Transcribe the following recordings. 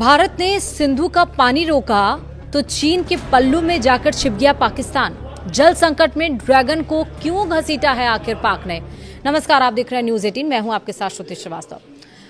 भारत ने सिंधु का पानी रोका तो चीन के पल्लू में जाकर छिप गया पाकिस्तान। जल संकट में ड्रैगन को क्यों घसीटा है आखिर पाक ने। नमस्कार, आप देख रहे हैं न्यूज 18। मैं हूं आपके साथ श्रुति श्रीवास्तव।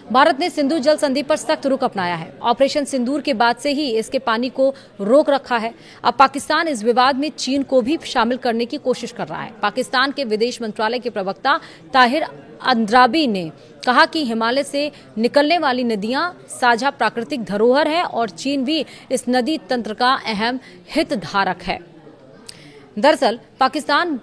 भारत ने सिंधु जल संधि पर सख्त रुख अपनाया है। ऑपरेशन सिंदूर के बाद से ही इसके पानी को रोक रखा है। अब पाकिस्तान इस विवाद में चीन को भी शामिल करने की कोशिश कर रहा है। पाकिस्तान के विदेश मंत्रालय के प्रवक्ता ताहिर अंद्राबी ने कहा कि हिमालय से निकलने वाली नदियां साझा प्राकृतिक धरोहर है और चीन भी इस नदी तंत्र का अहम हितधारक है। दरअसल पाकिस्तान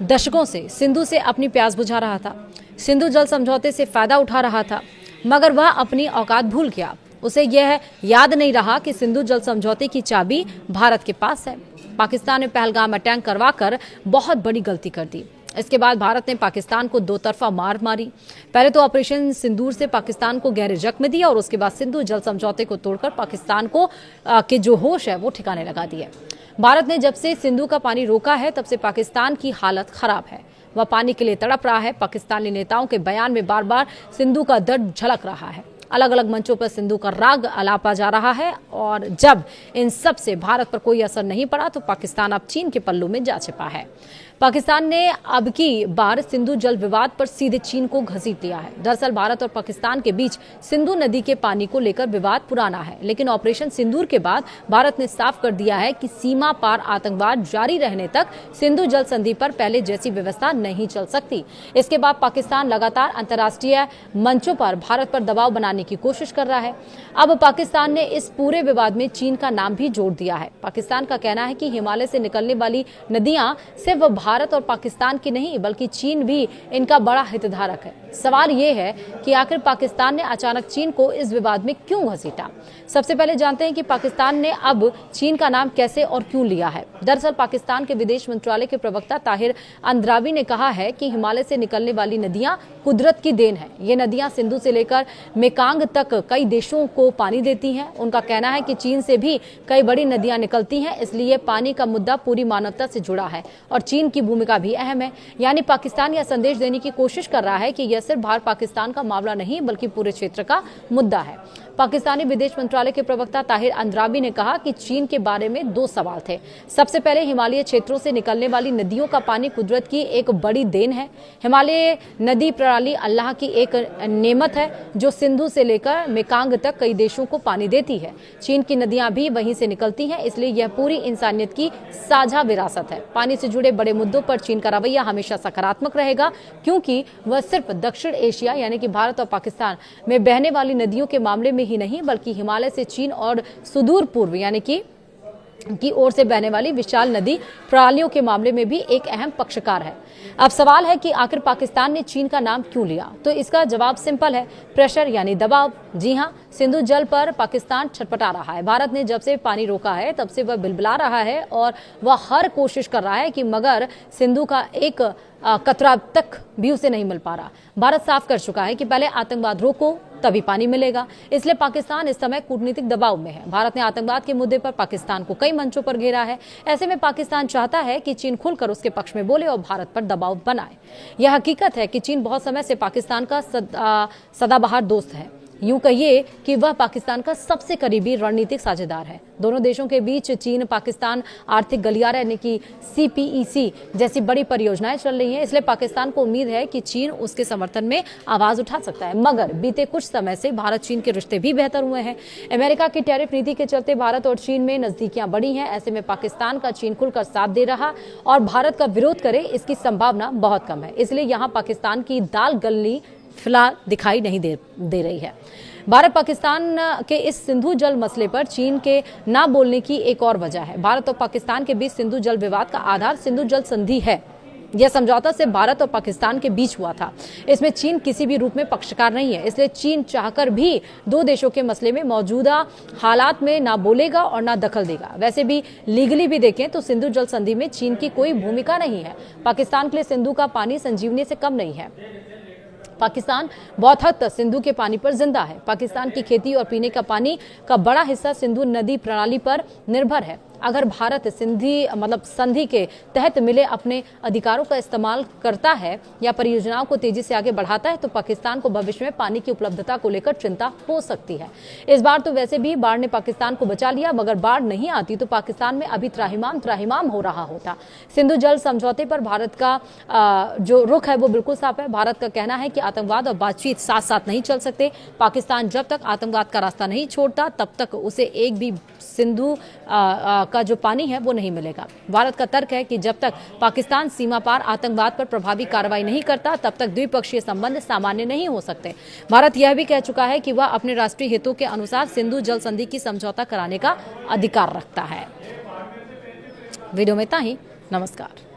दशकों से सिंधु से अपनी प्यास बुझा रहा था, सिंधु जल समझौते से फायदा उठा रहा था, मगर वह अपनी औकात भूल गया। उसे यह याद नहीं रहा कि सिंधु जल समझौते की चाबी भारत के पास है। पाकिस्तान ने पहलगाम अटैक करवाकर बहुत बड़ी गलती कर दी। इसके बाद भारत ने पाकिस्तान को दो तरफा मार मारी। पहले तो ऑपरेशन सिंदूर से पाकिस्तान को गहरे जख्म दिया और उसके बाद सिंधु जल समझौते को तोड़कर पाकिस्तान को के जो होश है वो ठिकाने लगा दिए। भारत ने जब से सिंधु का पानी रोका है तब से पाकिस्तान की हालत खराब है। वह पानी के लिए तड़प रहा है। पाकिस्तानी नेताओं के बयान में बार बार सिंधु का दर्द झलक रहा है। अलग अलग मंचों पर सिंधु का राग अलापा जा रहा है और जब इन सब से भारत पर कोई असर नहीं पड़ा तो पाकिस्तान अब चीन के पल्लू में जा छिपा है। पाकिस्तान ने अब की बार सिंधु जल विवाद पर सीधे चीन को घसीट लिया है। दरअसल भारत और पाकिस्तान के बीच सिंधु नदी के पानी को लेकर विवाद पुराना है, लेकिन ऑपरेशन सिंदूर के बाद भारत ने साफ कर दिया है कि सीमा पार आतंकवाद जारी रहने तक सिंधु जल संधि पर पहले जैसी व्यवस्था नहीं चल सकती। इसके बाद पाकिस्तान लगातार अंतर्राष्ट्रीय मंचों पर भारत पर दबाव बनाने की कोशिश कर रहा है। अब पाकिस्तान ने इस पूरे विवाद में चीन का नाम भी जोड़ दिया है। पाकिस्तान का कहना है कि हिमालय से निकलने वाली नदियां सिर्फ भारत और पाकिस्तान की नहीं बल्कि चीन भी इनका बड़ा हितधारक है। सवाल ये है कि आखिर पाकिस्तान ने अचानक चीन को इस विवाद में क्यों घसीटा। सबसे पहले जानते हैं कि पाकिस्तान ने अब चीन का नाम कैसे और क्यों लिया है। दरअसल पाकिस्तान के विदेश मंत्रालय के प्रवक्ता ताहिर अंद्राबी ने कहा है कि हिमालय से निकलने वाली नदियां कुदरत की देन है। ये नदियां सिंधु से लेकर मेकांग तक कई देशों को पानी देती हैं। उनका कहना है कि चीन से भी कई बड़ी नदियां निकलती हैं, इसलिए पानी का मुद्दा पूरी मानवता से जुड़ा है और चीन की भूमिका भी अहम है। यानी पाकिस्तान यह संदेश देने की कोशिश कर रहा है कि यह सिर्फ भारत पाकिस्तान का मामला नहीं बल्कि पूरे क्षेत्र का मुद्दा है। पाकिस्तानी विदेश मंत्रालय के प्रवक्ता ताहिर अंद्राबी ने कहा कि चीन के बारे में दो सवाल थे। सबसे पहले हिमालयी क्षेत्रों से निकलने वाली नदियों का पानी कुदरत की एक बड़ी देन है। हिमालय नदी प्रणाली अल्लाह की एक नेमत है जो सिंधु से लेकर मेकांग तक कई देशों को पानी देती है। चीन की नदियां भी वहीं से निकलती हैं, इसलिए यह पूरी इंसानियत की साझा विरासत है। पानी से जुड़े बड़े मुद्दों पर चीन का रवैया हमेशा सकारात्मक रहेगा, क्योंकि वह सिर्फ दक्षिण एशिया यानी कि भारत और पाकिस्तान में बहने वाली नदियों के मामले में ही नहीं बल्कि हिमालय से चीन और सुदूर पूर्व यानी की ओर से बहने वाली विशाल नदी प्रणालियों के मामले में भी एक अहम पक्षकार है। अब सवाल है कि आखिर पाकिस्तान ने चीन का नाम क्यों लिया, तो इसका जवाब सिंपल है, प्रेशर यानी दबाव। जी हां, सिंधु जल पर पाकिस्तान छटपटा रहा है। भारत ने जब से पानी रोका है तब से वह बिलबिला रहा है और वह हर कोशिश कर रहा है कि मगर सिंधु का एक कतरा तक भी उसे नहीं मिल पा रहा। भारत साफ कर चुका है कि पहले आतंकवाद रोको तभी पानी मिलेगा, इसलिए पाकिस्तान इस समय कूटनीतिक दबाव में है। भारत ने आतंकवाद के मुद्दे पर पाकिस्तान को कई मंचों पर घेरा है। ऐसे में पाकिस्तान चाहता है कि चीन खुलकर उसके पक्ष में बोले और भारत पर दबाव बनाए। यह हकीकत है कि चीन बहुत समय से पाकिस्तान का सदाबहार दोस्त है। यूं कहिए कि वह पाकिस्तान का सबसे करीबी रणनीतिक साझेदार है। दोनों देशों के बीच चीन पाकिस्तान आर्थिक गलियारा यानी कि CPEC जैसी बड़ी परियोजनाएं चल रही हैं, इसलिए पाकिस्तान को उम्मीद है कि चीन उसके समर्थन में आवाज उठा सकता है। मगर बीते कुछ समय से भारत चीन के रिश्ते भी बेहतर हुए हैं। अमेरिका की टैरिफ नीति के चलते भारत और चीन में नजदीकियां बढ़ी हैं। ऐसे में पाकिस्तान का चीन खुलकर साथ दे रहा और भारत का विरोध करे इसकी संभावना बहुत कम है। इसलिए यहाँ पाकिस्तान की दाल गलनी फिलहाल दिखाई नहीं दे रही है। भारत पाकिस्तान के इस सिंधु जल मसले पर चीन के ना बोलने की एक और वजह है। भारत और पाकिस्तान के बीच सिंधु जल विवाद का आधार सिंधु जल संधि है। यह समझौता सिर्फ भारत और पाकिस्तान के बीच हुआ था। इसमें चीन किसी भी रूप में पक्षकार नहीं है, इसलिए चीन चाहकर भी दो देशों के मसले में मौजूदा हालात में ना बोलेगा और ना दखल देगा। वैसे भी लीगली भी देखें तो सिंधु जल संधि में चीन की कोई भूमिका नहीं है। पाकिस्तान के लिए सिंधु का पानी संजीवनी से कम नहीं है। पाकिस्तान बहुत हद तक सिंधु के पानी पर जिंदा है। पाकिस्तान की खेती और पीने का पानी का बड़ा हिस्सा सिंधु नदी प्रणाली पर निर्भर है। अगर भारत संधि के तहत मिले अपने अधिकारों का इस्तेमाल करता है या परियोजनाओं को तेजी से आगे बढ़ाता है तो पाकिस्तान को भविष्य में पानी की उपलब्धता को लेकर चिंता हो सकती है। इस बार तो वैसे भी बाढ़ ने पाकिस्तान को बचा लिया, मगर बाढ़ नहीं आती तो पाकिस्तान में अभी त्राहिमाम हो रहा होता। सिंधु जल समझौते पर भारत का जो रुख है वो बिल्कुल साफ है। भारत का कहना है कि आतंकवाद और बातचीत साथ साथ नहीं चल सकते। पाकिस्तान जब तक आतंकवाद का रास्ता नहीं छोड़ता तब तक उसे एक भी सिंधु का जो पानी है वो नहीं मिलेगा। भारत का तर्क है कि जब तक पाकिस्तान सीमा पार आतंकवाद पर प्रभावी कार्रवाई नहीं करता तब तक द्विपक्षीय संबंध सामान्य नहीं हो सकते। भारत यह भी कह चुका है कि वह अपने राष्ट्रीय हितों के अनुसार सिंधु जल संधि की समझौता कराने का अधिकार रखता है। वीडियो में इतना ही। नमस्कार।